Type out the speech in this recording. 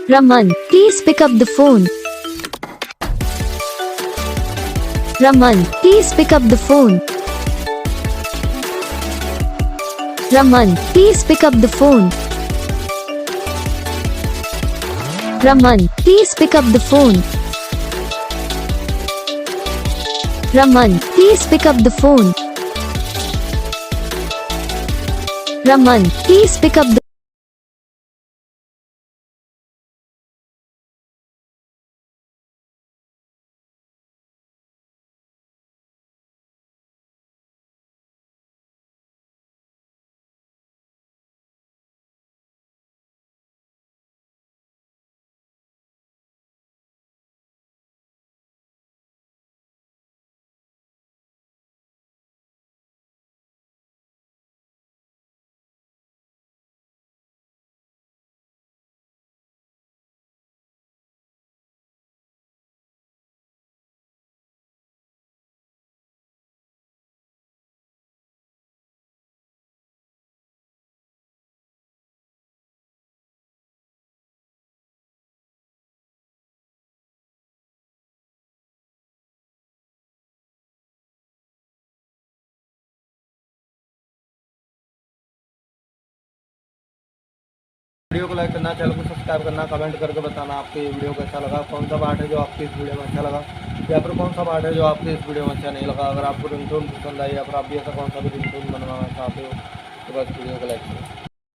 Raman, please pick up the phone. Raman, please pick up the phone. Raman, please pick up the phone. Raman, please pick up the phone. Raman, please pick up the phone. Raman, please pick up the video को like करना, channel को subscribe करना, comment करके बताना आपको ये video कैसा लगा, कौन सा पार्ट है जो आपको इस वीडियो में अच्छा लगा या फिर कौन सा पार्ट है जो आपको इस वीडियो में अच्छा नहीं लगा। अगर आपको रिंगटोन पसंद आई या फिर आप भी ऐसा कौन सा भी रिंगटोन बनवाना चाहते हो तो बस वीडियो को लाइक करें।